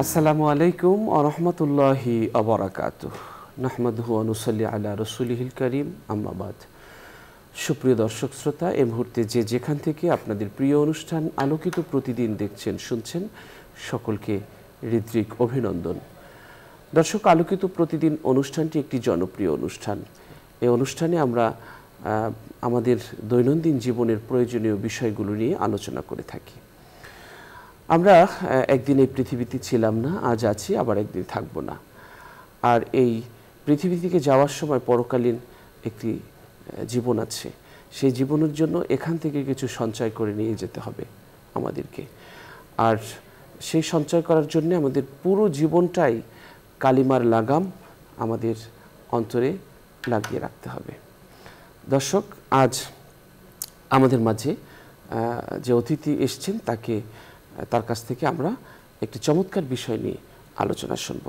আসসালামু আলাইকুম ওয়া রাহমাতুল্লাহি ওয়া বারাকাতুহু। নাহমাদুহু ওয়া নুসাল্লি আলা রাসূলিহিল কারীম, আম্মা বাদ। সুপ্রিয় দর্শক শ্রোতা, এই মুহূর্তে যে যেখান থেকে আপনাদের প্রিয় অনুষ্ঠান আলোকিত প্রতিদিন দেখছেন শুনছেন, সকলকে হৃদ্রিক অভিনন্দন। দর্শক, আলোকিত প্রতিদিন অনুষ্ঠানটি একটি জনপ্রিয় অনুষ্ঠান। এই অনুষ্ঠানে আমরা আমাদের দৈনন্দিন জীবনের প্রয়োজনীয় বিষয়গুলো নিয়ে আলোচনা করে থাকি। আমরা একদিন এই পৃথিবীতে ছিলাম না, আজ আছি, আবার একদিন থাকবো না। আর এই পৃথিবী থেকে যাওয়ার সময় পরকালীন একটি জীবন আছে। সেই জীবনের জন্য এখান থেকে কিছু সঞ্চয় করে নিয়ে যেতে হবে আমাদেরকে। আর সেই সঞ্চয় করার জন্য আমাদের পুরো জীবনটাই কালিমার লাগাম আমাদের অন্তরে লাগিয়ে রাখতে হবে। দর্শক, আজ আমাদের মাঝে যে অতিথি এসছেন তার কাছ থেকে আমরা একটি চমৎকার বিষয় নিয়ে আলোচনা শুনব।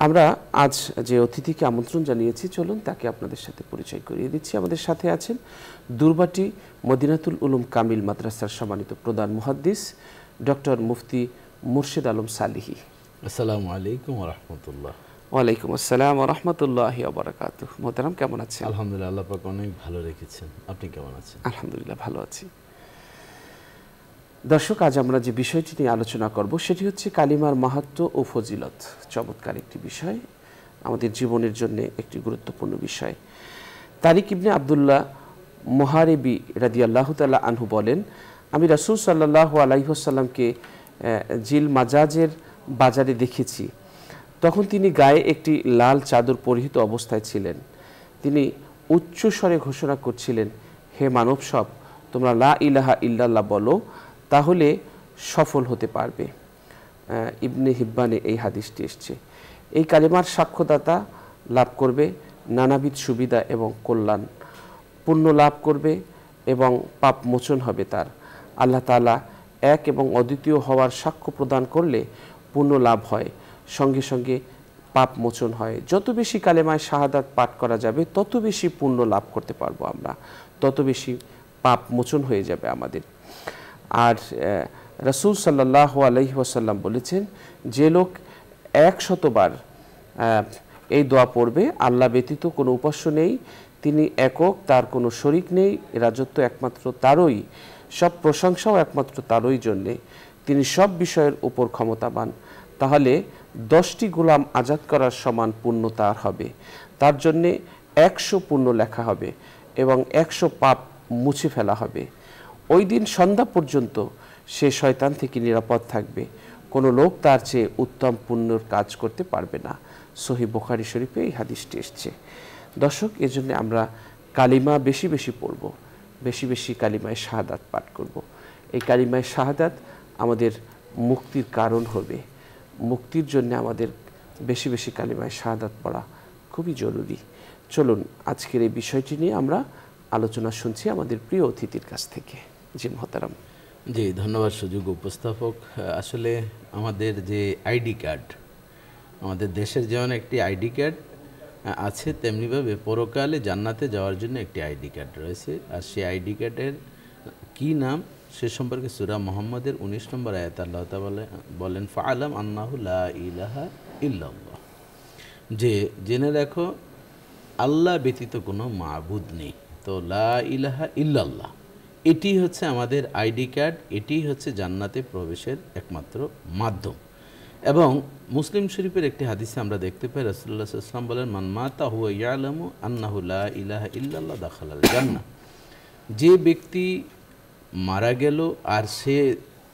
আমরা আজ যে অতিথিকে আমন্ত্রণ জানিয়েছি, চলুন তাকে আপনাদের সাথে পরিচয় করিয়ে দিচ্ছি। আমাদের সাথে আছেন দুর্বাটি মদিনাতুল উলুম কামিল মাদ্রাসার সম্মানিত প্রধান মুহাদ্দিস ডক্টর মুফতি মুর্শিদ আলম সালিহি। আসসালামু আলাইকুম ওয়া রাহমাতুল্লাহ। ওয়ালাইকুম আসসালাম ওয়া রাহমাতুল্লাহি ওয়া বারাকাতুহু। মোহতারাম, কেমন আছেন? আলহামদুলিল্লাহ, আল্লাহ পাক অনেক ভালো রেখেছেন। আপনি কেমন আছেন? আলহামদুলিল্লাহ, ভালো আছি। দর্শক, আজ আমরা যে বিষয়টি নিয়ে আলোচনা করব সেটি হচ্ছে কালিমার মাহাত্ম্য ও ফজিলত। চমৎকার একটি বিষয়, আমাদের জীবনের জন্য একটি গুরুত্বপূর্ণ বিষয়। তারিক ইবনে আবদুল্লাহ মুহারিবি রাদিয়াল্লাহু তাআলা আনহু বলেন, আমি রাসূল সাল্লাল্লাহু আলাইহি ওয়াসাল্লামকে জিল মাজাজের বাজারে দেখেছি। তখন তিনি গায়ে একটি লাল চাদর পরিহিত অবস্থায় ছিলেন। তিনি উচ্চ স্বরে ঘোষণা করছিলেন, হে মানব সব, তোমরা লা ইলাহা ইল্লাল্লাহ বলো, তাহলে সফল হতে পারবে। ইবনে হিব্বানে এই হাদিসটি এসছে। এই কালিমার সাক্ষ্যদাতা লাভ করবে নানাবিধ সুবিধা এবং কল্যাণ, পুণ্য লাভ করবে এবং পাপ মোচন হবে তার। আল্লাহ তাআলা এক এবং অদ্বিতীয় হওয়ার সাক্ষ্য প্রদান করলে পুণ্য লাভ হয়, সঙ্গে সঙ্গে পাপ মোচন হয়। যত বেশি কালেমায় শাহাদাত পাঠ করা যাবে তত বেশি পুণ্য লাভ করতে পারবো আমরা, তত বেশি পাপ মোচন হয়ে যাবে আমাদের। আর রাসূল সাল্লাল্লাহু আলাইহি ওয়াসাল্লাম বলেছেন, যে লোক 100 বার এই দোয়া পড়বে, আল্লাহ ব্যতীত কোনো উপাস্য নেই, তিনি একক, তার কোনো শরিক নেই, রাজত্ব একমাত্র তারই, সব প্রশংসাও একমাত্র তারই জন্যে, তিনি সব বিষয়ের উপর ক্ষমতাবান, তাহলে 10টি গোলাম আজাদ করার সমান পুণ্য তার হবে। তার জন্যে 100 পুণ্য লেখা হবে এবং 100 পাপ মুছে ফেলা হবে। ওই দিন সন্ধ্যা পর্যন্ত সে শয়তান থেকে নিরাপদ থাকবে। কোনো লোক তার চেয়ে উত্তম পুণ্যর কাজ করতে পারবে না। সহিহ বুখারী শরীফে এই হাদিসটি এসছে। দর্শক, এজন্য আমরা কালিমা বেশি বেশি পড়ব, বেশি বেশি কালিমায় শাহাদাত পাঠ করব। এই কালিমায় শাহাদাত আমাদের মুক্তির কারণ হবে। মুক্তির জন্য আমাদের বেশি বেশি কালিমায় শাহাদাত পড়া খুবই জরুরি। চলুন আজকের এই বিষয়টি নিয়ে আমরা আলোচনা শুনছি আমাদের প্রিয় অতিথির কাছ থেকে। জি মোহতারাম। জি, ধন্যবাদ সুযোগ উপস্থাপক। আসলে আমাদের যে আইডি কার্ড, আমাদের দেশের যেমন একটি আইডি কার্ড আছে, তেমনিভাবে পরকালে জান্নাতে যাওয়ার জন্য একটি আইডি কার্ড রয়েছে। আর সেই আইডি কার্ডের কী নাম সে সম্পর্কে সূরা মুহাম্মদের 19 নম্বর আয়াতে আল্লাহ তাআলা বলেন, ফাআলাম আন্নাহু লা ইলাহা ইল্লাল্লাহ, যে জেনে রাখো আল্লাহ ব্যতীত কোনো মাবুদ নেই। তো লা ইলাহা ইল্লাল্লাহ এটি হচ্ছে আমাদের আইডি কার্ড, এটি হচ্ছে জান্নাতে প্রবেশের একমাত্র মাধ্যম। এবং মুসলিম শরীফের একটি হাদিসে আমরা দেখতে পাই, রাসূলুল্লাহ সাল্লাল্লাহু আলাইহি ওয়াসাল্লাম বলেন, মান মাতা হুয়া ইয়ালামু আন্নাহু লা ইলাহা ইল্লাল্লাহ দাখালাল জান্নাহ। যে ব্যক্তি মারা গেল আর সে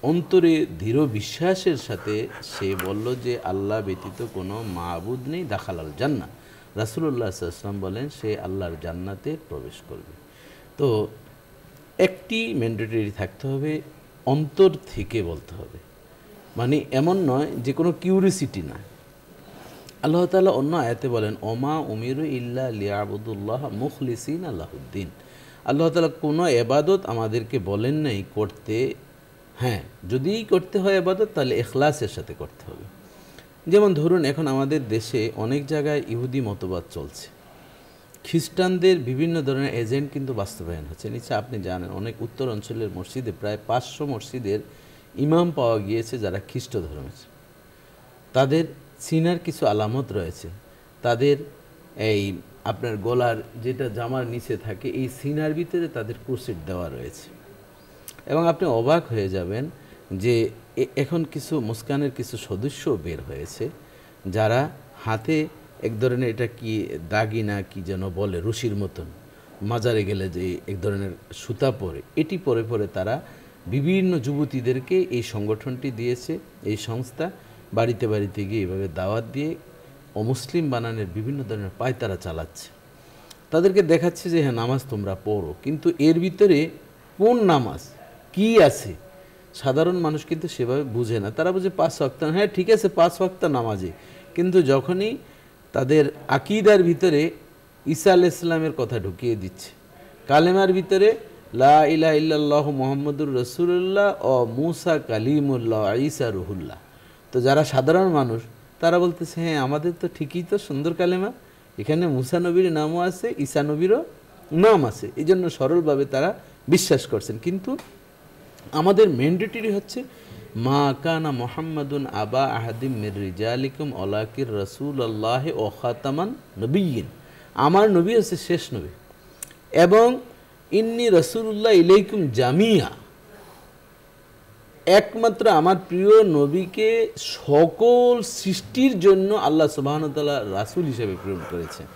অন্তরে দৃঢ় বিশ্বাসের সাথে সে বলল যে আল্লাহ ব্যতীত কোনো মাবুদ নেই, দাখালাল জান্নাহ, রাসূলুল্লাহ সাল্লাল্লাহু আলাইহি ওয়াসাল্লাম বলেন সে আল্লাহর জান্নাতে প্রবেশ করবে। তো একটি ম্যান্ডেটরি থাকতে হবে, অন্তর থেকে বলতে হবে, মানে এমন নয় যে কোনো কিউরিসিটি না। আল্লাহ তাআলা অন্য আয়াতে বলেন, ওমা উমিরু ইল্লা লিয়াবুদুল্লাহ মুখলিসিনা লাহুদ্দিন। আল্লাহ তাআলা কোনো এবাদত আমাদেরকে বলেন নাই করতে, হ্যাঁ যদিই করতে হয় এবাদত তাহলে ইখলাসের সাথে করতে হবে। যেমন ধরুন, এখন আমাদের দেশে অনেক জায়গায় ইহুদি মতবাদ চলছে, খ্রিস্টানদের বিভিন্ন ধরনের এজেন্ট কিন্তু বাস্তবায়ন হচ্ছে। নিশ্চয় আপনি জানেন, অনেক উত্তর অঞ্চলের মসজিদে প্রায় 500 মসজিদের ইমাম পাওয়া গিয়েছে যারা খ্রিস্ট ধর্মের। তাদের সিনার কিছু আলামত রয়েছে, তাদের এই আপনার গলার যেটা জামার নিচে থাকে এই সিনার ভিতরে তাদের কুরসিট দেওয়া রয়েছে। এবং আপনি অবাক হয়ে যাবেন যে এখন কিছু মুস্কানের কিছু সদস্য বের হয়েছে যারা হাতে এক ধরনের, এটা কি দাগিনা কি যেন বলে, রশির মতন, মাজারে গেলে যে এক ধরনের সুতা পরে, এটি পরে পরে তারা বিভিন্ন যুবতীদেরকে এই সংগঠনটি দিয়েছে। এই সংস্থা বাড়িতে বাড়িতে গিয়ে এভাবে দাওয়াত দিয়ে অমুসলিম বানানোর বিভিন্ন ধরনের পায়তারা চালাচ্ছে। তাদেরকে দেখাচ্ছে যে হ্যাঁ নামাজ তোমরা পড়ো, কিন্তু এর ভিতরে কোন নামাজ কি আছে সাধারণ মানুষ কিন্তু সেভাবে বুঝে না। তারা বুঝে 5 ওয়াক্ত, হ্যাঁ ঠিক আছে 5 ওয়াক্ত নামাজে, কিন্তু যখনই তাদের আকীদার ভিতরে ঈসা আলাইহিস সালামের কথা ঢুকিয়ে দিচ্ছে, কালেমার ভিতরে লা ইলাহা ইল্লাল্লাহু মুহাম্মাদুর রাসূলুল্লাহ ও মুসা কালিমুল্লাহ ঈসা রুহুল্লাহ, তো যারা সাধারণ মানুষ তারা বলতেছে হ্যাঁ আমাদের তো ঠিকই, তো সুন্দর কালেমা, এখানে মুসা নবীর নামও আছে, ঈসা নবীরও নাম আছে, এই জন্য সরলভাবে তারা বিশ্বাস করছেন। কিন্তু আমাদের ম্যান্ডেটরি হচ্ছে মা কানা মুহাম্মাদুন আবা আহাদিম মির রিজালিকুম ওয়ালাকির রাসূলুল্লাহ ও খাতামান নবিয়্যিন, আমার নবী হচ্ছে শেষ নবী, এবং ইন্নী রাসূলুল্লাহ ইলাইকুম জামিয়া, একমাত্র আমার প্রিয় নবীকে সকল সৃষ্টির জন্য আল্লাহ সুবহানাহু ওয়া তাআলা রাসূল হিসেবে প্রেরণ করেছেন।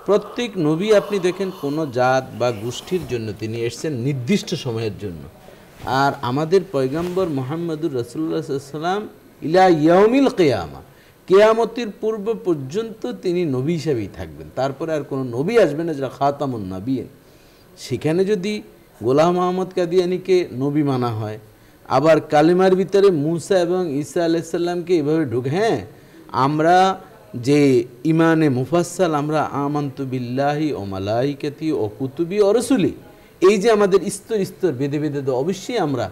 প্রত্যেক নবী আপনি দেখেন কোনো জাত বা গোষ্ঠীর জন্য তিনি এসেছেন নির্দিষ্ট সময়ের জন্য, আর আমাদের পয়গম্বর মুহাম্মদুর রাসূলুল্লাহ সাল্লাল্লাহু আলাইহি ওয়াসাল্লাম ইলা ইয়াউমিল কিয়ামা, কিয়ামতের পূর্ব পর্যন্ত তিনি নবী হিসেবেই থাকবেন, তারপরে আর কোনো নবী আসবে না যারা খাতামুন নবিয়্যিন। সেখানে যদি গোলাম মোহাম্মদ কাদিয়ানীকে নবী মানা হয়, আবার কালিমার ভিতরে মুসা এবং ঈসা আলাইহিস সালামকে এভাবে ঢুকে, হ্যাঁ আমরা যে ইমানে মুফাসসাল, আমরা আমানতু বিল্লাহি ও মালাইকাতি ও কুতুবি ও রাসূলি, এই যে আমাদের স্তর স্তর বেঁধে বেঁধে দেওয়া, অবশ্যই আমরা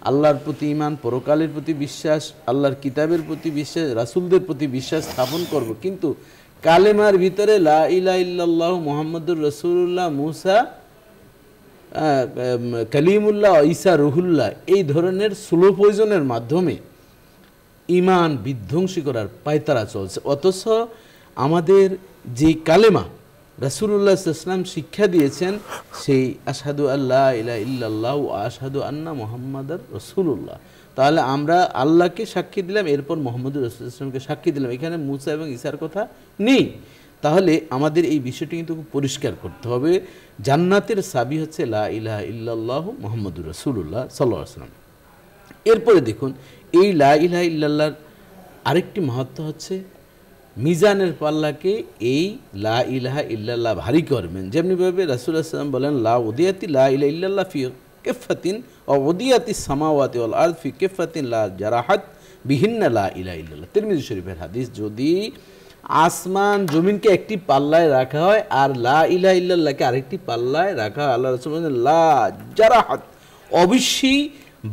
আল্লাহর প্রতি ঈমান, পরকালের প্রতি বিশ্বাস, আল্লাহর কিতাবের প্রতি বিশ্বাস, রাসূলদের প্রতি বিশ্বাস স্থাপন করব, কিন্তু কালেমার ভিতরে লা ইলাহা ইল্লাল্লাহু মুহাম্মাদুর রাসূলুল্লাহ মুসা কালিমুল্লাহ ঈসা রুহুল্লাহ এই ধরনের স্লো পয়জনের মাধ্যমে ঈমান বিধ্বংসী করার পায়তারা চলছে। অথচ আমাদের যে কালেমা রাসূলুল্লাহ সাল্লাল্লাহু আলাইহি ওয়াসাল্লাম শিক্ষা দিয়েছেন, সেই আশহাদু আল্লা ইলাহা ইল্লাল্লাহু ওয়া আশহাদু আন্না মুহাম্মাদার রাসূলুল্লাহ, তাহলে আমরা আল্লাহকে সাক্ষী দিলাম, এরপর মুহাম্মদুর রাসূলুল্লাহ সাল্লাল্লাহু আলাইহি ওয়াসাল্লামকে সাক্ষী দিলাম, এখানে মুসা এবং ঈসার কথা নেই। তাহলে আমাদের এই বিষয়টি কিন্তু খুব পরিষ্কার করতে হবে। জান্নাতের চাবি হচ্ছে লা ইলাহা ইল্লাল্লাহু মুহাম্মাদুর রাসূলুল্লাহ সাল্লাল্লাহু আলাইহি ওয়াসাল্লাম। এরপরে দেখুন এই লা ইলাহা ইল্লাল্লাহর আরেকটি মাহাত্ম্য হচ্ছে মিজানের পাল্লাকে এই লা ইলাহা ইল্লাল্লাহ ভারী করবেন। যেমনিভাবে রাসূলুল্লাহ সাল্লাল্লাহু আলাইহি ওয়াসাল্লাম বলেন লা উদিয়াতি লা ইলাহা ইল্লাল্লাহ ফি কাফাতিন ওয়া উদিয়াতি সামাওয়াতি ওয়াল আরদ ফি কাফাতিন লা জারাহাত বিহিন্না লা ইলাহা ইল্লাল্লাহ, তিরমিজি শরীফের হাদিস। যদি আসমান জমিনকে একটি পাল্লায় রাখা হয় আর লা ইলাহা ইল্লাল্লাহকে আরেকটি পাল্লায় রাখা হয়, আল্লাহ রাসূল বলেন লা জারাহাত, অবশ্যই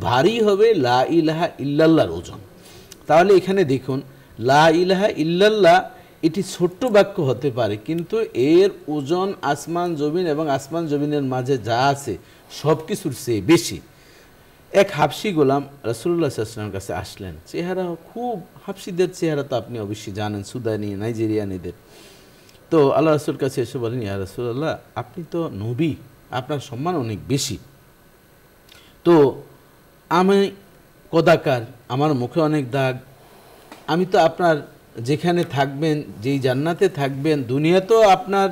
ভারী হবে লা ইলাহা ইল্লাল্লাহর ওজন। তাহলে এখানে দেখুন লা ইলাহা ইল্লাল্লাহ এটি ছোট্ট বাক্য হতে পারে, কিন্তু এর ওজন আসমান জমিন এবং আসমান জমিনের মাঝে যা আছে সব কিছুর চেয়ে বেশি। এক হাবশি গোলাম রাসূলুল্লাহ সাল্লাল্লাহু আলাইহি ওয়াসাল্লামের কাছে আসলেন, চেহারা খুব, হাবশিদের চেহারা তো আপনি অবশ্যই জানেন, সুদানি নাইজেরিয়ানিদের। তো আল্লাহ রাসূল কাছে এসে বলেন, ইয়া রাসূলুল্লাহ আপনি তো নবী, আপনার সম্মান অনেক বেশি, তো আমি কদাকার, আমার মুখে অনেক দাগ, আমি তো আপনার যেখানে থাকবেন, যেই জান্নাতে থাকবেন, দুনিয়াতেও আপনার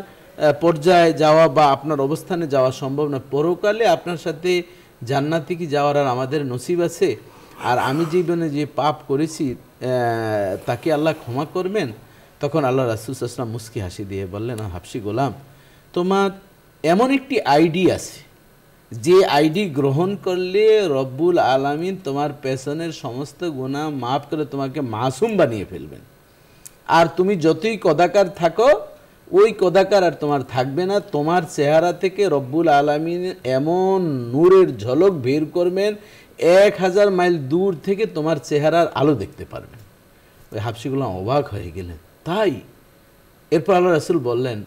পর্যায়ে যাওয়া বা আপনার অবস্থানে যাওয়া সম্ভব না, পরকালে আপনার সাথে জান্নাতে কি যাওয়ার আর আমাদের নসিব আছে? আর আমি জীবনে যে পাপ করেছি তাকে আল্লাহ ক্ষমা করবেন? তখন আল্লাহ রাসূল সাল্লাল্লাহু আলাইহি ওয়াসাল্লাম মুস্কি হাসি দিয়ে বললেন, হাবশি গোলাম, তোমার এমন একটি আইডি আছে যে আইডি গ্রহণ করলে রব্বুল আলামিন তোমার পেছনের সমস্ত গুনাহ মাফ করে তোমাকে মাসুম বানিয়ে ফেলবেন, আর তুমি যতই কদাকার থাকো ওই কদাকার আর তোমার থাকবে না, তোমার চেহারা থেকে রব্বুল আলামিন এমন নূরের ঝলক বের করবেন 1000 মাইল দূর থেকে তোমার চেহারার আলো দেখতে পারবেন। ওই হাবশিগুলো অবাক হয়ে গেলেন, তাই? এরপর আল্লাহ রাসূল বললেন,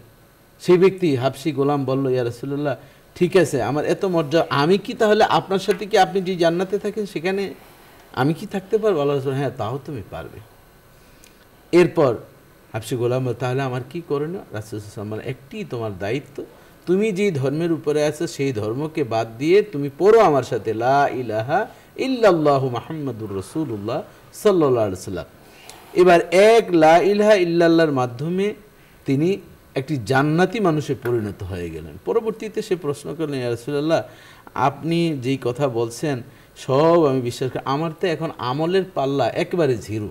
সেই ব্যক্তি হাবশি গোলাম বলল, ইয়া রাসূলুল্লাহ ঠিক আছে, আমার এত মর্যাদা, আমি কি তাহলে আপনার সাথে কি আপনি যে জান্নাতে থাকেন সেখানে আমি কি থাকতে পারবো? আল্লাহ রাসূল, হ্যাঁ তাও তুমি পারবে। এরপর হাফসি গোলাম বলে, তাহলে আমার কি করণীয়? রাসূল সাল্লাল্লাহু আলাইহি ওয়াসাল্লাম বলেন, একটি তোমার দায়িত্ব, তুমি যে ধর্মের উপরে আছো সেই ধর্মকে বাদ দিয়ে তুমি পড়ো আমার সাথে লা ইলাহা ইল্লাল্লাহু মুহাম্মাদুর রাসূলুল্লাহ সাল্লাল্লাহু আলাইহি ওয়াসাল্লাম। এবার এক লা ইলাহা ইল্লাল্লাহর মাধ্যমে তিনি একটি জান্নাতি মানুষে পরিণত হয়ে গেলেন। পরবর্তীতে সে প্রশ্ন করলেন, ইয়া রাসূলুল্লাহ, আপনি যেই কথা বলছেন সব আমি বিশ্বাস করি, আমার তো এখন আমলের পাল্লা একেবারে জিরো,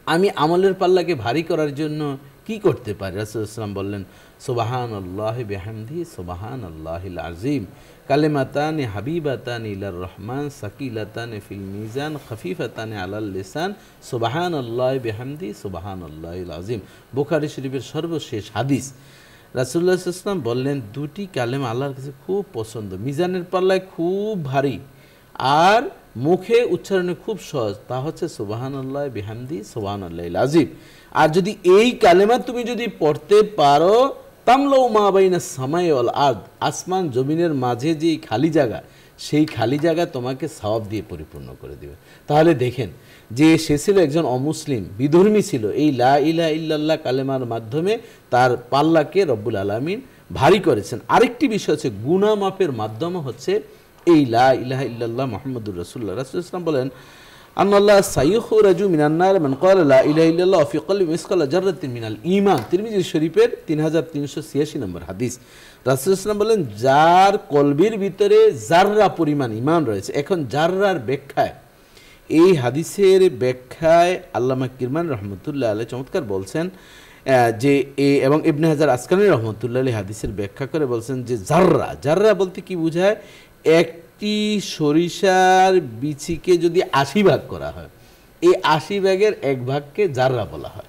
আমি আমলের পাল্লাকে ভারী করার জন্য কি করতে পারি? রাসূলুল্লাহ সাল্লাল্লাহু আলাইহি ওয়াসাল্লাম বললেন, সুবহানাল্লাহি বিহামদিহি সুবহানাল্লাহিল আযীম, কালিমাতানি হাবিবাতানি ইলার রহমান সাকিলাতানি ফিল মিজান খাফিফাতানি আলাল লিসান সুবহানাল্লাহি বিহামদিহি সুবহানাল্লাহিল আযীম। বুখারী শরীফের সর্বশেষ হাদিস। রাসূলুল্লাহ সাল্লাল্লাহু আলাইহি ওয়াসাল্লাম বললেন, দুটি কালেমা আল্লাহর কাছে খুব পছন্দ, মিজানের পাল্লায় খুব ভারী আর মুখে উচ্চারণে খুব সহজ, তা হচ্ছে সুবহানাল্লাহি বিহামদিহি সুবহানাল্লাহিল আযীম। আর যদি এই কালেমা তুমি যদি পড়তে পারো, তামলাউ মা বাইনাস সামাই ওয়াল আরদ, আসমান জমিনের মাঝে যে খালি জায়গা, সেই খালি জায়গা তোমাকে সওয়াব দিয়ে পরিপূর্ণ করে দিবে। তাহলে দেখেন যে সে ছিল একজন অমুসলিম, বিধর্মী ছিল, এই লা ইলাহা ইল্লাল্লাহ কালেমার মাধ্যমে তার পাল্লাকে রব্বুল আলামিন ভারী করেছেন। আরেকটি বিষয় হচ্ছে গুনাহ মাফের মাধ্যম হচ্ছে এই লা ইলাহা ইল্লাল্লাহ মুহাম্মাদুর রাসূলুল্লাহ। রাসূলুল্লাহ সাল্লাল্লাহু আলাইহি ওয়াসাল্লাম বলেন, আন্নাল্লাহ সাইয়ুখরাজু মিনান নার মান ক্বালা লা ইলাহা ইল্লাল্লাহ ফি কলবি মিসকালা জাররাতিন মিনাল ঈমান। তিরমিজি শরীফের 3386 নম্বর হাদিস। রাসূলুল্লাহ সাল্লাল্লাহু আলাইহি ওয়াসাল্লাম বলেন, যার কলবির ভিতরে জাররা পরিমাণ ঈমান রয়েছে। এখন জাররার ব্যাখ্যায়, এই হাদিসের ব্যাখ্যায় আল্লামা কিরমান রহমতুল্লাহ আলাইহি চমৎকার বলছেন যে এবং ইবনে হাজার আসকালানী রহমতুল্লাহ আলাইহি হাদিসের ব্যাখ্যা করে বলছেন যে জাররা বলতে কি বোঝায়, একটি সরিষার বিচিকে যদি 80 ভাগ করা হয়, এই 80 ভাগের 1 ভাগকে জাররা বলা হয়,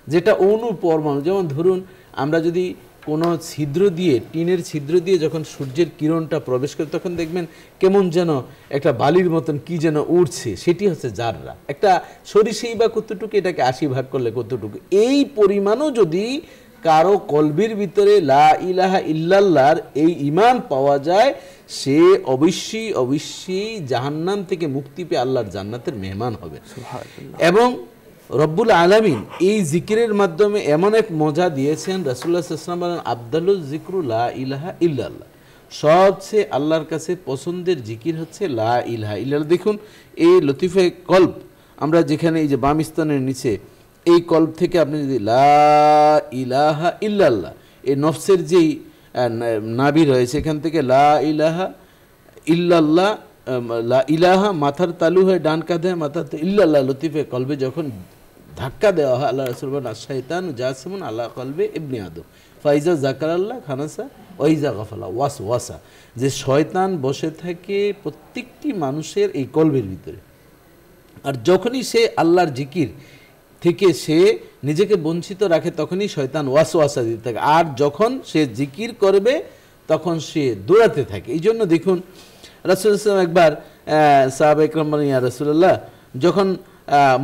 যেটা অণু পরমাণু। যেমন ধরুন আমরা যদি কোনো ছিদ্র দিয়ে, টিনের ছিদ্র দিয়ে যখন সূর্যের কিরণটা প্রবেশ করে, তখন দেখবেন কেমন যেন একটা বালির মতন কি যেন উঠছে, সেটি হচ্ছে জাররা। একটা সরিষাই বা কতটুকু, এটাকে 80 ভাগ করলে কতটুকু, এই পরিমাণও যদি কারো কলবির ভিতরে লা ইলাহা ইল্লাল্লাহর এই ঈমান পাওয়া যায়, সে অবশ্যই জাহান্নাম থেকে মুক্তি পেয়ে আল্লাহর জান্নাতের মেহমান হবে। এবং রব্বুল আলামিন এই জিকিরের মাধ্যমে এমন এক মজা দিয়েছেন, রাসূলুল্লাহ সাল্লাল্লাহু আলাইহি ওয়াসাল্লাম বলেন, আফদালুজ যিকরু লা ইলাহা ইল্লাল্লাহ, সবচেয়ে আল্লাহর কাছে পছন্দের জিকির হচ্ছে লা ইলাহা ইল্লাল্লাহ। দেখুন এই লতিফে কলব, আমরা যেখানে এই যে বাম স্থানের নিচে এই কলব থেকে আপনি যদি লা ইলাহা ইল্লাল্লাহ, এই নফসের যেই নাভি রয়েছে, এখান থেকে লা ইলাহা ইল্লাল্লাহ, লা ইলাহা মাথার তালু হয়ে ডান কাঁধে, মাথার ইল্লাল্লাহ লতিফে কলবে যখন ধাক্কা দেওয়া হয়, আল্লাহ রাসূল বলেন, আশ-শাইতানু জাসিমুন আলা কলবে ইবনে আদম ফাইজা যাকারাল্লাহ খানাসা ওয়াইজা গাফালা ওয়াসওয়াসা, যে শয়তান বসে থাকে প্রত্যেকটি মানুষের এই কলবের ভিতরে, আর যখনই সে আল্লাহর জিকির থেকে সে নিজেকে বঞ্চিত রাখে, তখনই শয়তান ওয়াসওয়াসা দিতে থাকে, আর যখন সে জিকির করবে তখন সে দৌড়াতে থাকে। এই জন্য দেখুন রাসূলুল্লাহ সাল্লাল্লাহু আলাইহি ওয়াসাল্লাম একবার সাহাবা ইকরাম বলেন, ইয়া রাসূলুল্লাহ, যখন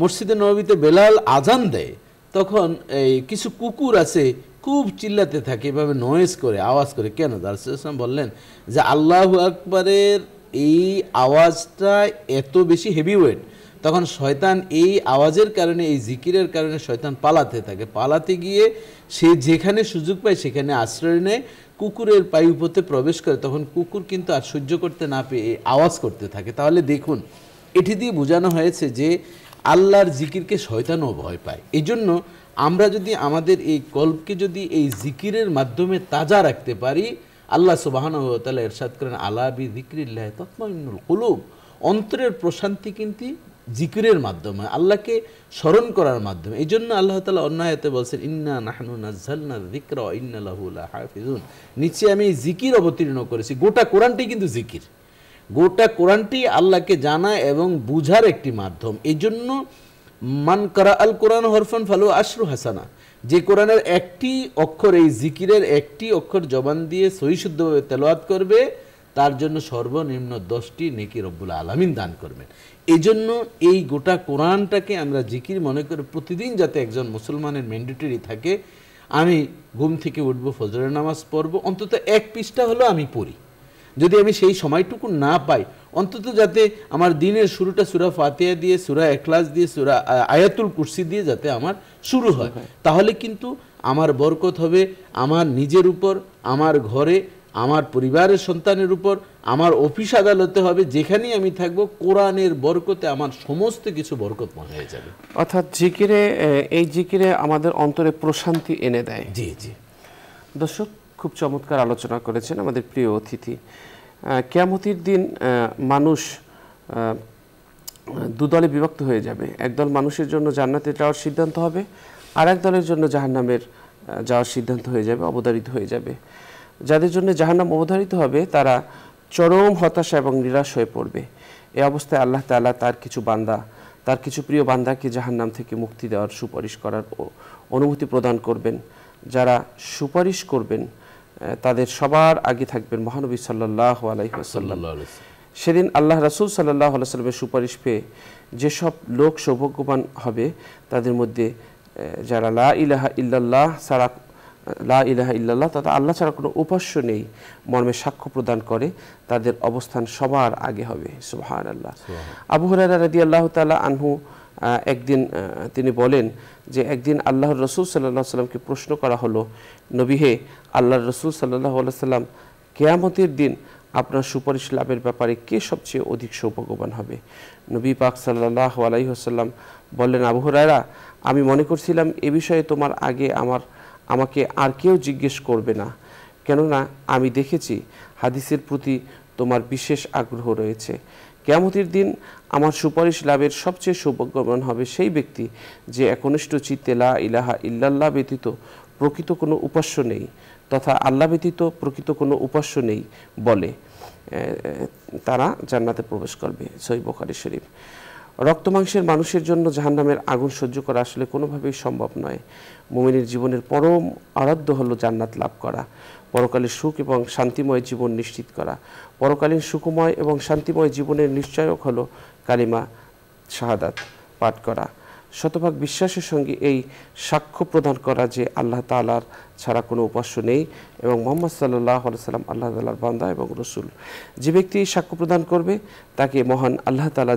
মসজিদে নববীতে বেলাল আজান দেয়, তখন এই কিছু কুকুর আছে খুব চিল্লাতে থাকে, এভাবে নয়েজ করে, আওয়াজ করে। কেন? রাসূলুল্লাহ সাল্লাল্লাহু আলাইহি ওয়াসাল্লাম বললেন যে আল্লাহু আকবারের এই আওয়াজটা এত বেশি হেভি ওয়েট, তখন শয়তান এই আওয়াজের কারণে, এই জিকিরের কারণে শয়তান পালাতে থাকে, পালাতে গিয়ে সে যেখানে সুযোগ পায় সেখানে আশ্রয় নেয়, কুকুরের পায়ুপথে প্রবেশ করে, তখন কুকুর কিন্তু আর সহ্য করতে না পেয়ে আওয়াজ করতে থাকে। তাহলে দেখুন এটি দিয়ে বোঝানো হয়েছে যে আল্লাহর জিকিরকে শয়তানও ভয় পায়। এই জন্য আমরা যদি আমাদের এই কলবকে যদি এই জিকিরের মাধ্যমে তাজা রাখতে পারি, আল্লাহ সুবহানাহু ওয়া তাআলা ইরশাদ করেন, আলা বিযিকরিল্লাহি তাতমাইন্নুল কুলুব, অন্তরের প্রশান্তি কিন্তু জিকিরের মাধ্যমে, আল্লাহকে স্মরণ করার মাধ্যমে। এই জন্য আল্লাহ তাআলা অন্য আয়াতে বলছেন, ইন্না নাহনু নাযালনা যিকরা ওয়া ইন্না লাহু লাহাফিজুন, নিচে আমি জিকির অবতীর্ণ করেছি। গোটা কোরআনটাই কিন্তু জিকির, গোটা কোরআনটি আল্লাহকে জানা এবং বুঝার একটি মাধ্যম। এই জন্য মান কারা আল কোরআন হরফান ফালু আশরু হাসানা, যে কোরআনের একটি অক্ষর, এই জিকিরের একটি অক্ষর জবান দিয়ে সহি শুদ্ধভাবে তেলাওয়াত করবে, তার জন্য সর্বনিম্ন 10টি নেকি রব্বুল আলামিন দান করবেন। এই জন্য এই গোটা কোরআনটাকে আমরা জিকির মনে করে প্রতিদিন যাতে একজন মুসলমানের ম্যান্ডেটরি থাকে, আমি ঘুম থেকে উঠবো, ফজরের নামাজ পড়বো, অন্তত 1 পৃষ্ঠা হলো আমি পড়ি। যদি আমি সেই সময়টুকু না পাই, অন্তত যাতে আমার দিনের শুরুটা সূরা ফাতিহা দিয়ে, সূরা ইখলাস দিয়ে, সূরা আয়াতুল কুরসি দিয়ে যাতে আমার শুরু হয়, তাহলে কিন্তু আমার বরকত হবে আমার নিজের উপর, আমার ঘরে, আমার পরিবারের সন্তানের উপর, আমার অফিস আদালতে হবে, যেখানেই আমি থাকবো কোরআনের বরকতে আমার সমস্ত কিছু বরকতময় হয়ে যাবে। অর্থাৎ জিকিরে, এই জিকিরে আমাদের অন্তরে প্রশান্তি এনে দেয়। জি জি। দর্শক, খুব চমৎকার আলোচনা করেছেন আমাদের প্রিয় অতিথি। কিয়ামতের দিন মানুষ দুদলে বিভক্ত হয়ে যাবে। একদল মানুষের জন্য জান্নাতে যাওয়ার সিদ্ধান্ত হবে, আর এক দলের জন্য জাহান্নামের যাওয়ার সিদ্ধান্ত হয়ে যাবে, অবধারিত হয়ে যাবে। যাদের জন্য জাহান্নাম অবধারিত হবে তারা চরম হতাশা এবং নিরাশ হয়ে পড়বে। এই অবস্থায় আল্লাহ তাআলা তার কিছু বান্দা, তার কিছু প্রিয় বান্দাকে জাহান্নাম থেকে মুক্তি দেওয়ার, সুপারিশ করার অনুমতি প্রদান করবেন। যারা সুপারিশ করবেন তাদের সবার আগে থাকবেন মহানবী সাল্লাল্লাহু আলাইহি ওয়াসাল্লাম। সেদিন আল্লাহ রাসূল সাল্লাল্লাহু আলাইহি ওয়াসাল্লামের সুপারিশ পেয়ে যেসব লোক সৌভাগ্যবান হবে তাদের মধ্যে যারা লা ইলাহা ইল্লাল্লাহ ছাড়া, লা ইলাহা ইল্লাল্লাহ তথা আল্লাহ ছাড়া কোনো উপাস্য নেই মর্মে সাক্ষ্য প্রদান করে, তাদের অবস্থান সবার আগে হবে। সুবহানাল্লাহ। আবু হুরায়রা রাদিয়াল্লাহু তাআলা আনহু একদিন তিনি বলেন যে একদিন আল্লাহর রাসূল সাল্লাল্লাহু আলাইহি ওয়াসাল্লামকে প্রশ্ন করা হলো, নবী হে, আল্লাহর রাসূল সাল্লাল্লাহু আলাইহি ওয়াসাল্লাম, কিয়ামতের দিন আপনার সুপারিশ লাভের ব্যাপারে কে সবচেয়ে অধিক সৌভাগ্যবান হবে? নবী পাক সাল্লাল্লাহু আলাইহি ওয়াসাল্লাম বললেন, আবু হুরায়রা, আমি মনে করছিলাম এ বিষয়ে তোমার আগে আমাকে আর কেউ জিজ্ঞেস করবে না, কেননা আমি দেখেছি হাদিসের প্রতি তোমার বিশেষ আগ্রহ রয়েছে। কিয়ামতের দিন আমার সুপারিশ লাভের সবচেয়ে সৌভাগ্যবান হবে সেই ব্যক্তি যে একনিষ্ঠ চিত্তে লা ইলাহা ইল্লাল্লাহ ব্যতীত প্রকৃত কোনো উপাস্য নেই তথা আল্লাহ ব্যতীত প্রকৃত কোনো উপাস্য নেই বলে, তারা জান্নাতে প্রবেশ করবে। সহিহ বুখারী শরীফ। রক্তমাংসের মানুষের জন্য জাহান্নামের আগুন সহ্য করা আসলে কোনোভাবেই সম্ভব নয়। মুমিনের জীবনের পরম আরাধ্য হলো জান্নাত লাভ করা, পরকালের সুখ এবং শান্তিময় জীবন নিশ্চিত করা। পরকালীন সুখময় এবং শান্তিময় জীবনের নিশ্চয়ক হলো কালিমা শাহাদাত পাঠ করা, শতভাগ বিশ্বাসের সঙ্গে এই সাক্ষ্য প্রদান করা যে আল্লাহ তাআলার ছাড়া কোনো উপাস্য নেই এবং মুহাম্মদ সাল্লাল্লাহু আলাইহি সাল্লাম আল্লাহ তাআলার বান্দা এবং রাসূল। যে ব্যক্তি এই সাক্ষ্য প্রদান করবে তাকে মহান আল্লাহ তাআলা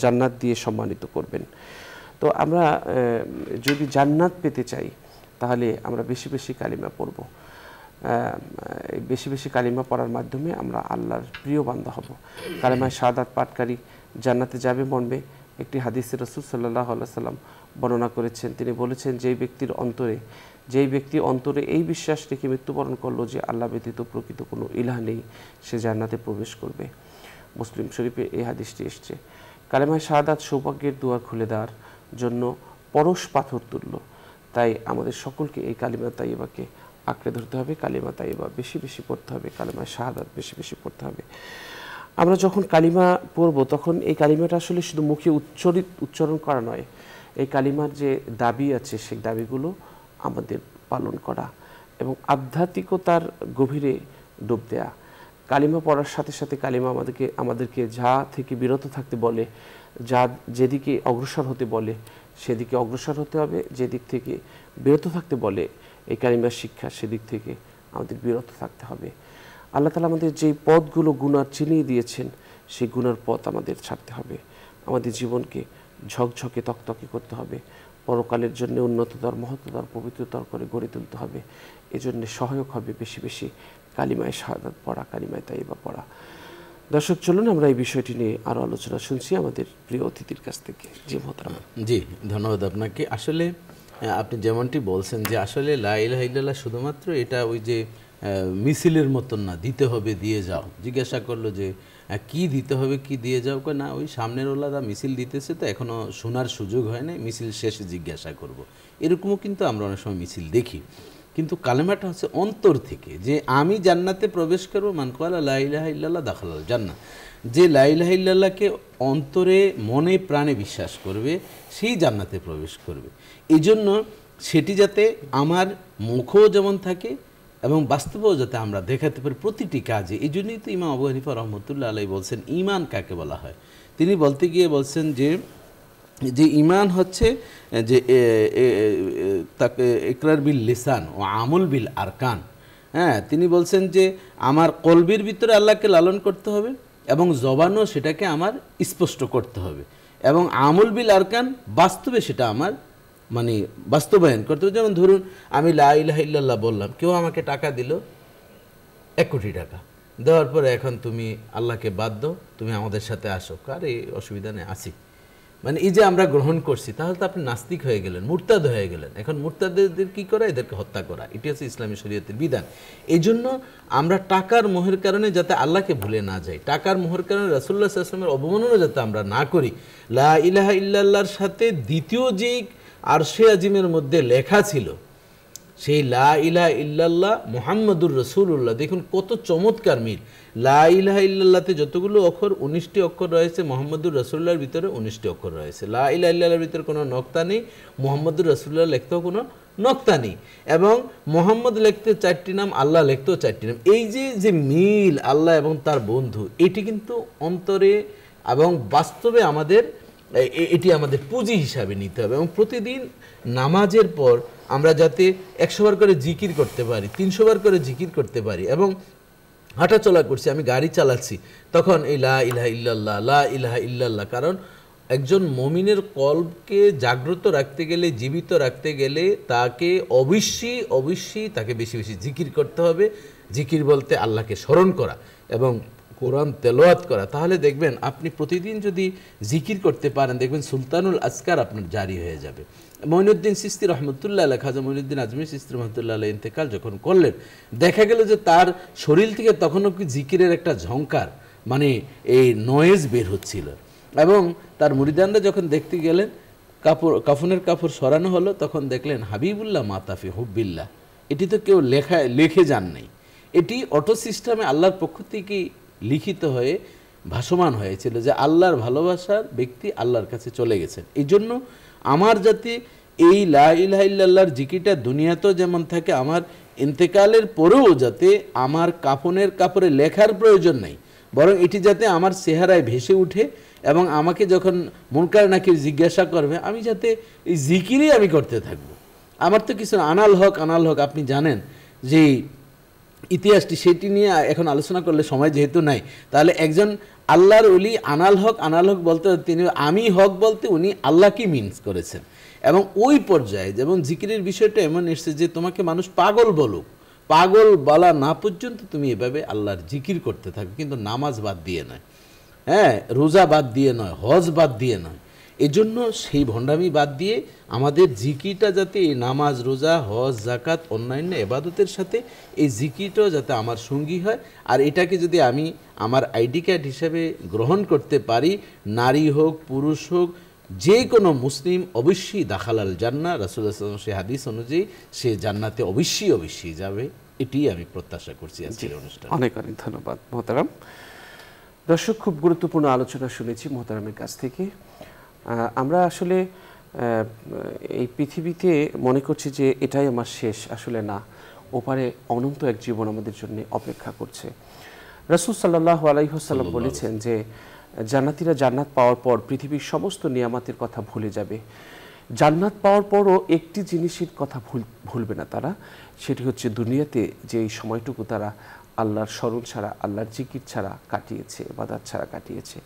জান্নাত দিয়ে সম্মানিত করবেন। তো আমরা যদি জান্নাত পেতে চাই তাহলে আমরা বেশি বেশি কালিমা পড়ব। বেশি বেশি কালিমা পড়ার মাধ্যমে আমরা আল্লাহর প্রিয় বান্দা হব। কালিমায়ে শাহাদাত পাঠকারী জান্নাতে যাবে মর্মে একটি হাদিসে রাসূল সাল্লাল্লাহু আলাইহি সাল্লাম বর্ণনা করেছেন। তিনি বলেছেন, যেই ব্যক্তি অন্তরে এই বিশ্বাস রেখে মৃত্যুবরণ করলো যে আল্লাহ ব্যতীত প্রকৃত কোনো ইলাহ নেই, সে জান্নাতে প্রবেশ করবে। মুসলিম শরীফে এই হাদিসটি এসেছে। কালিমায়ে শাহাদাত সৌভাগ্যের দুয়ার খুলে দেওয়ার জন্য পরশ পাথর তুল্য। তাই আমাদের সকলকে এই কালিমা তাইয়্যিবাকে আঁকড়ে ধরতে হবে, কালিমা তাইয়্যিবা বেশি বেশি পড়তে হবে, কালিমায়ে শাহাদাত বেশি বেশি পড়তে হবে। আমরা যখন কালিমা পড়ব তখন এই কালিমাটা আসলে শুধু মুখে উচ্চারণ করা নয়, এই কালিমার যে দাবি আছে সেই দাবিগুলো আমাদের পালন করা এবং আধ্যাত্মিকতার গভীরে ডুব দেয়া। কালিমা পড়ার সাথে সাথে কালিমা আমাদেরকে যা থেকে বিরত থাকতে বলে, যেদিকে অগ্রসর হতে বলে সেদিকে অগ্রসর হতে হবে, যেদিক থেকে বিরত থাকতে বলে এই কালিমার শিক্ষা সেদিক থেকে আমাদের বিরত থাকতে হবে। আল্লাহ তাআলা আমাদের যেই পথগুলো গুনার চিনিয়ে দিয়েছেন সেই গুনার পথ আমাদের ছাড়তে হবে। আমাদের জীবনকে ঝকঝকে তকতকে করতে হবে, পরকালের জন্য উন্নততর, মহত্তর, পবিত্রতর করে গড়ে তুলতে হবে। এজন্য সহায়ক হবে বেশি বেশি কালিমায়ে শাহাদাত পড়া, কালিমায়ে তাইয়্যিবা পড়া। দর্শক, চলুন আমরা এই বিষয়টি নিয়ে আরও আলোচনা শুনছি আমাদের প্রিয় অতিথির কাছ থেকে। জি মোহতারাম। জি, ধন্যবাদ আপনাকে। আসলে আপনি যেমনটি বলছেন যে আসলে লা ইলাহা ইল্লাল্লাহ শুধুমাত্র এটা ওই যে মিছিলের মতন না, দিতে হবে দিয়ে যাও। জিজ্ঞাসা করলো যে কি দিতে হবে, কি দিয়ে যাও? না, ওই সামনের ওলাদা মিছিল দিতেছে তো এখনও শোনার সুযোগ হয় না, মিছিল শেষে জিজ্ঞাসা করব। এরকমও কিন্তু আমরা অনেক সময় মিছিল দেখি। কিন্তু কালেমাটা হচ্ছে অন্তর থেকে, যে আমি জান্নাতে প্রবেশ করবো। মান ক্বালা লা ইলাহা ইল্লাল্লাহ দাখালাল জান্নাহ। যে লা ইলাহা ইল্লাল্লাহকে অন্তরে মনে প্রাণে বিশ্বাস করবে সেই জান্নাতে প্রবেশ করবে। এই জন্য সেটি যাতে আমার মুখেও যেমন থাকে এবং বাস্তবেও যাতে আমরা দেখাতে পারি প্রতিটি কাজে। এই জন্যই তো ইমাম আবু হানিফা রহমতুল্লাহ আলাইহি বলছেন ঈমান কাকে বলা হয়। তিনি বলতে গিয়ে বলছেন যে ঈমান হচ্ছে যে তাকে ইকরার বিল লিসান ও আমল বিল আরকান, হ্যাঁ, তিনি বলছেন যে আমার কলবির ভিতরে আল্লাহকে লালন করতে হবে এবং জবানও সেটাকে আমার স্পষ্ট করতে হবে এবং আমল বিল আরকান বাস্তবে সেটা আমার মানে বাস্তবায়ন করতে হবে। যেমন ধরুন আমি লা ইলাহা ইল্লাল্লাহ বললাম, কেউ আমাকে টাকা দিল 1 কোটি টাকা, দেওয়ার পরে এখন তুমি আল্লাহকে বাদ দাও, তুমি আমাদের সাথে আসো, কারে অসুবিধা নেই, আসি, মানে এই যে আমরা গ্রহণ করছি, তাহলে তো আপনি নাস্তিক হয়ে গেলেন, মুরতাদ হয়ে গেলেন। এখন মুরতাদদের কি করা? এদেরকে হত্যা করা, এটি হচ্ছে ইসলামী শরীয়তের বিধান। এই জন্য আমরা টাকার মোহের কারণে যাতে আল্লাহকে ভুলে না যাই, টাকার মোহের কারণে রাসূলুল্লাহ সাল্লাল্লাহু আলাইহি ওয়াসাল্লামের অবমাননা যাতে আমরা না করি, লা ইলাহা ইল্লাল্লাহর সাথে দ্বিতীয় যেই আরশে আজিমের মধ্যে লেখা ছিল সেই লা ইলাহা ইল্লাল্লাহ মুহাম্মাদুর রাসূলুল্লাহ, দেখুন কত চমৎকার মিল। লা ইলাহা ইল্লাল্লাহতে যতগুলো অক্ষর 19টি অক্ষর রয়েছে, মুহাম্মাদুর রাসূলুল্লাহর ভিতরে 19টি অক্ষর রয়েছে। লা ইলাহা ইল্লাল্লাহর ভিতরে কোনো নক্তা নেই, মুহাম্মাদুর রাসূলুল্লাহ লিখতেও কোনো নক্তা নেই, এবং মুহাম্মদ লিখতে 4টি নাম, আল্লাহ লিখতেও 4টি নাম। এই যে মিল আল্লাহ এবং তার বন্ধু, এটি কিন্তু অন্তরে এবং বাস্তবে আমাদের এটি আমাদের পুঁজি হিসাবে নিতে হবে। এবং প্রতিদিন নামাজের পর আমরা যাতে 100 বার করে জিকির করতে পারি, 300 বার করে জিকির করতে পারি, এবং হাঁটাচলা করছি, আমি গাড়ি চালাচ্ছি, তখন এই লা ইলাহা ইল্লাল্লাহ, লা ইলাহা ইল্লাল্লাহ। কারণ একজন মুমিনের কলবকে জাগ্রত রাখতে গেলে, জীবিত রাখতে গেলে তাকে অবশ্যই তাকে বেশি বেশি জিকির করতে হবে। জিকির বলতে আল্লাহকে স্মরণ করা এবং কোরআন তেলাওয়াত করা। তাহলে দেখবেন আপনি প্রতিদিন যদি জিকির করতে পারেন, দেখবেন সুলতানুল আসকার আপনার জারি হয়ে যাবে। মঈনুদ্দিন চিশতি রহমতুল্লাহ আলাইহি, খাজা মঈনুদ্দিন আজমি চিশতি রহমতুল্লাহ আলাইহি ইন্তেকাল যখন করলেন, দেখা গেল যে তার শরীর থেকে তখনও কি জিকিরের একটা ঝংকার, মানে এই নয়েজ বের হচ্ছিল। এবং তার মুরিদানরা যখন দেখতে গেলেন, কাফনের কাপড় সরানো হলো, তখন দেখলেন হাবিবুল্লাহ মাতাফি হুব্বিল্লাহ, এটি তো কেউ লেখে যান নাই, এটি অটো সিস্টেমে আল্লাহর পক্ষ থেকে লিখিত হয়ে ভাসমান হয়েছিল যে আল্লাহর ভালোবাসার ব্যক্তি আল্লাহর কাছে চলে গেছেন। এই জন্য আমার যাতে এই লা ইলাহা ইল্লাল্লাহর জিকিরটা দুনিয়াতেও যেমন থাকে, আমার ইন্তেকালের পরেও যাতে আমার কাফনের কাপড়ে লেখার প্রয়োজন নেই, বরং এটি যাতে আমার চেহারায় ভেসে উঠে এবং আমাকে যখন মুনকার নাকির জিজ্ঞাসা করবে, আমি যাতে এই জিকিরই আমি করতে থাকব। আমার তো কিছু আনাল হক আপনি জানেন যে ইতিহাসটি, সেটি নিয়ে এখন আলোচনা করলে সময় যেহেতু নাই, তাহলে একজন আল্লাহর ওলি আনাল হক বলতে তিনি আমি হক বলতে উনি আল্লাহকে মিনস করেছেন। এবং ওই পর্যায়ে যেমন জিকিরের বিষয়টা এমন এসেছে যে তোমাকে মানুষ পাগল বলুক, পাগল বলা না পর্যন্ত তুমি এভাবে আল্লাহর জিকির করতে থাকো, কিন্তু নামাজ বাদ দিয়ে নয়, হ্যাঁ, রোজা বাদ দিয়ে নয়, হজ বাদ দিয়ে নয়। এজন্য সেই ভণ্ডামি বাদ দিয়ে আমাদের জিকিরটা যাতে এই নামাজ, রোজা, হজ, জাকাত, অন্যান্য ইবাদতের সাথে এই জিকিরটাও যাতে আমার সঙ্গী হয়। আর এটাকে যদি আমি আমার আইডি কার্ড হিসেবে গ্রহণ করতে পারি, নারী হোক পুরুষ হোক যে কোনো মুসলিম অবশ্যই দাখালাল জান্নাহ, রাসূলুল্লাহ সাল্লাল্লাহু আলাইহি ওয়াসাল্লাম সেই হাদিস অনুযায়ী সে জান্নাতে অবশ্যই যাবে, এটি আমি প্রত্যাশা করছি আজকের অনুষ্ঠানে। অনেক অনেক ধন্যবাদ মোহতারাম। দর্শক, খুব গুরুত্বপূর্ণ আলোচনা শুনেছি মোহতারামের কাছ থেকে। আমরা আসলে এই পৃথিবীতে মনে করছি যে এটাই আমার শেষ, আসলে না, ওপারে অনন্ত এক জীবন আমাদের জন্য অপেক্ষা করছে। রাসূল সাল্লাল্লাহু আলাইহি ওয়াসাল্লাম বলেছেন যে জান্নাতীরা জান্নাত পাওয়ার পর পৃথিবীর সমস্ত নিয়ামতের কথা ভুলে যাবে। জান্নাত পাওয়ার পরও একটি জিনিসের কথা ভুলবে না তারা, সেটি হচ্ছে দুনিয়াতে যে এই সময়টুকু তারা আল্লাহর স্মরণ ছাড়া, আল্লাহর জিকির ছাড়া কাটিয়েছে, ইবাদত ছাড়া কাটিয়েছে।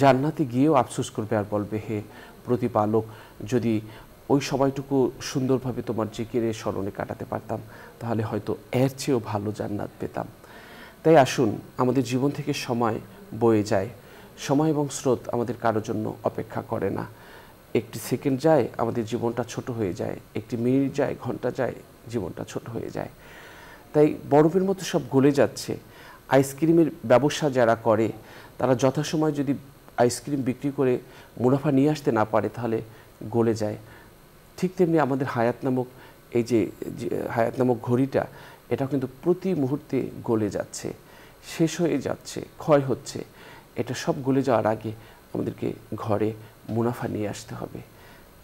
জান্নাতে গিয়েও আফসোস করবে আর বলবে, হে প্রতিপালক, যদি ওই সময়টুকু সুন্দরভাবে তোমার জিকিরের স্মরণে কাটাতে পারতাম, তাহলে হয়তো এর চেয়েও ভালো জান্নাত পেতাম। তাই আসুন, আমাদের জীবন থেকে সময় বয়ে যায়, সময় এবং স্রোত আমাদের কারোর জন্য অপেক্ষা করে না। একটি সেকেন্ড যায়, আমাদের জীবনটা ছোট হয়ে যায়, একটি মিনিট যায়, ঘন্টা যায়, জীবনটা ছোট হয়ে যায়। তাই বরফের মতো সব গলে যাচ্ছে। আইসক্রিমের ব্যবসা যারা করে, তারা যথাসময় যদি আইসক্রিম বিক্রি করে মুনাফা নিয়ে আসতে না পারে, তাহলে গলে যায়। ঠিক তেমনি আমাদের হায়াত নামক এই যে হায়াত নামক ঘড়িটা, এটা কিন্তু প্রতি মুহূর্তে গলে যাচ্ছে, শেষ হয়ে যাচ্ছে, ক্ষয় হচ্ছে। এটা সব গলে যাওয়ার আগে আমাদেরকে ঘরে মুনাফা নিয়ে আসতে হবে,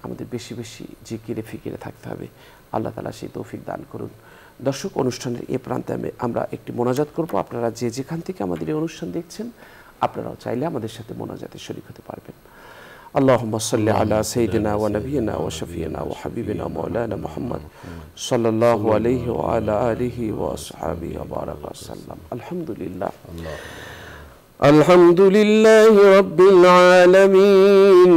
আমাদের বেশি বেশি জিকিরে ফিকিরে থাকতে হবে। আল্লাহ তাআলা সেই তৌফিক দান করুন। দর্শক, অনুষ্ঠানের এ প্রান্তে আমরা একটি মোনাজাত করব। আপনারা যে যেখান থেকে আমাদের এই অনুষ্ঠান দেখছেন, আপনারাও চাইলে আমাদের সাথে মোনাজাতে শরীক হতে পারবেন। اللهم صل على سيدنا ونبينا وشفينا وحبيبنا مولانا محمد صلى الله عليه وعلى آله وأصحابه وبارك وسلم. الحمد لله. الحمد لله رب العالمين،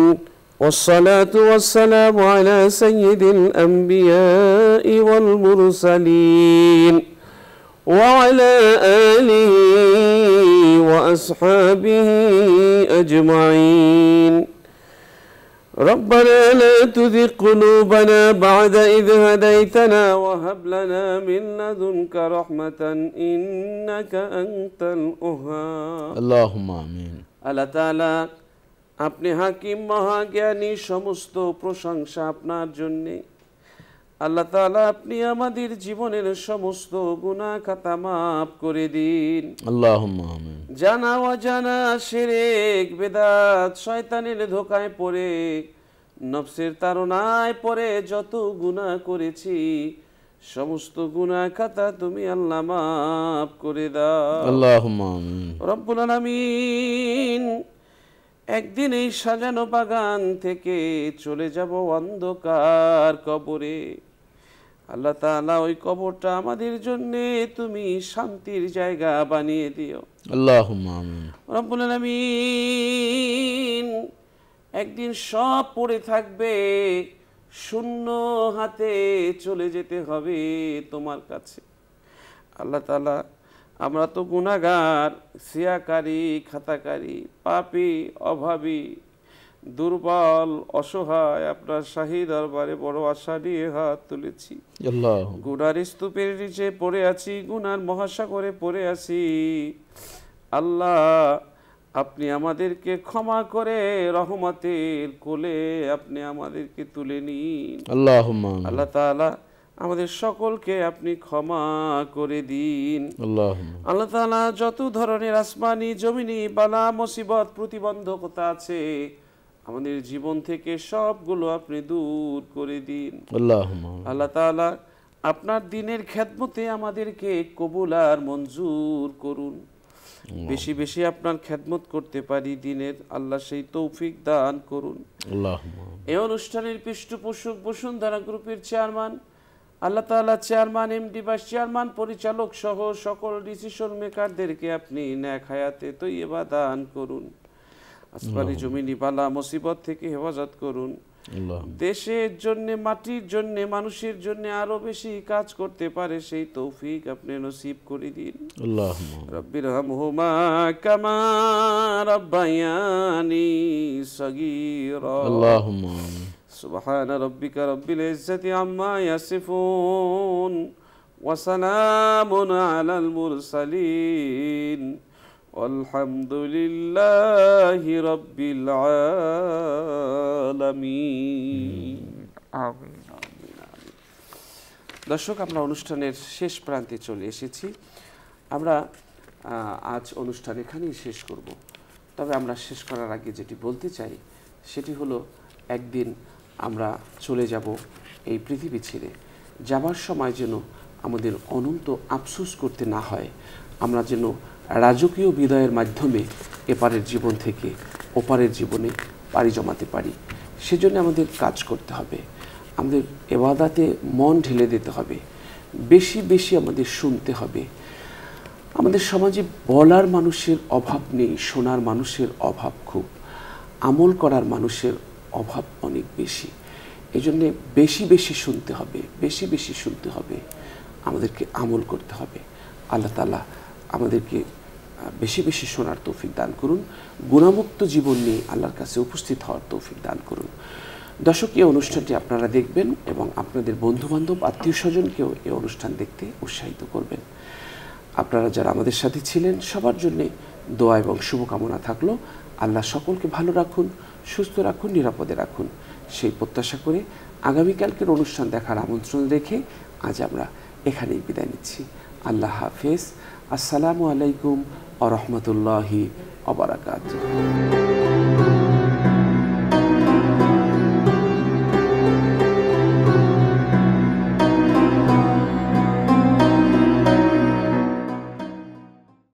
والصلاة والسلام على سيد الأنبياء والمرسلين وعلى آله وأصحابه أجمعين. ربنا لا تزغ قلوبنا بعد إذ هديتنا وهب لنا من لدنك رحمة إنك أنت الوهاب. اللهم آمين. আল্লাহ তাআলা আপনি হাকিম মহাজ্ঞানী, সমস্ত প্রশংসা আপনার জন্যে। আল্লাহ তাআলা আপনি আমাদের জীবনের সমস্ত গুনাহ খাতা মাফ করে দিন। আল্লাহুম্মা আমিন। জানা অজানা শিরক বিদআত শয়তানের ধোঁকায় পড়ে নফসের তাড়নায় পড়ে যত গুনাহ করেছি সমস্ত গুনাহ খাতা তুমি আল্লাহ মাফ করে দাও। আল্লাহুম্মা আমিন। রব্বুল আলামিন, একদিন এই সাজানো বাগান থেকে চলে যাব অন্ধকার কবরে। আল্লাহ তাআলা ওই কবরটা আমাদের জন্য তুমি শান্তির জায়গা বানিয়ে দিও। আল্লাহুম্মা আমিন। রব্বুল আলামিন, একদিন সব পড়ে থাকবে, শূন্য হাতে চলে যেতে হবে তোমার কাছে। আল্লাহ তাআলা, আমরা তো গুনাহগার, সিয়াকারী, খাতাকারী, পাপী, অভাবী, দুর্বল, অসহায়, আপনার শাহী দরবারে বড় আশা নিয়ে হাত তুলেছি। গুনার স্তূপের নিচে পড়ে আছি, গুনার মহাসাগরে পড়ে আছি। আল্লাহ, আপনি আমাদেরকে ক্ষমা করে রহমতের কোলে আপনি আমাদেরকে তুলে নিন। আল্লাহ তাআলা, আমাদের সকলকে আপনি ক্ষমা করে দিন। আল্লাহ তাআলা, যত ধরনের আসমানি জমিনি বালা মুসিবত প্রতিবন্ধকতা আছে আমাদের জীবন থেকে সবগুলো আপনি দূর করে দিন। আল্লাহ তাআলা, আপনার দ্বীনের খেদমতে আমাদেরকে কবুল আর মঞ্জুর করুন। বেশি বেশি আপনার খেদমত করতে পারি দ্বীনের, আল্লাহ সেই তৌফিক দান করুন। এই অনুষ্ঠানের পৃষ্ঠপোষক বসুন্ধরা গ্রুপের চেয়ারম্যান, আল্লাহ তাআলা চেয়ারম্যান, এমডি, ভাইস চেয়ারম্যান, পরিচালক সহ সকল ডিসিশন মেকারদেরকে আপনি নেক হায়াতে তৈয়বা দান করুন। আসমানি জমিনি বালা মুসিবত থেকে হেফাজত করুন। দেশের জন্য, মাটির জন্য, মানুষের জন্য আরো বেশি কাজ করতে পারে সেই তৌফিক আপনি নসিব করে দিন। রব্বিরহামহুমা কামা রাব্বায়ানি সগীরা। সুবহান রাব্বিকা রাব্বিল ইজ্জাতি আম্মা ইয়াসিফুন ওয়া সালামুন আলাল মুরসালিন আলহামদুলিল্লাহি রাব্বিল আলামিন। আমিন। দর্শক, আমরা অনুষ্ঠানের শেষ প্রান্তে চলে এসেছি। আমরা আজ অনুষ্ঠান এখানেই শেষ করব। তবে আমরা শেষ করার আগে যেটি বলতে চাই সেটি হলো, একদিন আমরা চলে যাব এই পৃথিবী ছেড়ে। যাবার সময় যেন আমাদের অনন্ত আফসোস করতে না হয়, আমরা যেন রাজকীয় বিদায়ের মাধ্যমে এপারের জীবন থেকে ওপারের জীবনে পাড়ি জমাতে পারি। সেজন্য আমাদের কাজ করতে হবে, আমাদের ইবাদতে মন ঢেলে দিতে হবে, বেশি বেশি আমাদের শুনতে হবে। আমাদের সমাজে বলার মানুষের অভাব নেই, শোনার মানুষের অভাব খুব, আমল করার মানুষের অভাব অনেক বেশি। এই জন্যে বেশি বেশি শুনতে হবে, বেশি বেশি শুনতে হবে, আমাদেরকে আমল করতে হবে। আল্লাহ তাআলা আমাদেরকে বেশি বেশি শোনার তৌফিক দান করুন, গুণামুক্ত জীবন নিয়ে আল্লাহর কাছে উপস্থিত হওয়ার তৌফিক দান করুন। দর্শক, এই অনুষ্ঠানটি আপনারা দেখবেন এবং আপনাদের বন্ধুবান্ধব, আত্মীয় স্বজনকেও এই অনুষ্ঠান দেখতে উৎসাহিত করবেন। আপনারা যারা আমাদের সাথে ছিলেন সবার জন্য দোয়া এবং শুভকামনা থাকলো। আল্লাহ সকলকে ভালো রাখুন, সুস্থ রাখুন, নিরাপদে রাখুন, সেই প্রত্যাশা করে আগামীকালকের অনুষ্ঠান দেখার আমন্ত্রণ রেখে আজ আমরা এখানেই বিদায় নিচ্ছি। আল্লাহ হাফেজ। আসসালামু আলাইকুম ওয়া রাহমাতুল্লাহি ওয়া বারাকাতুহু।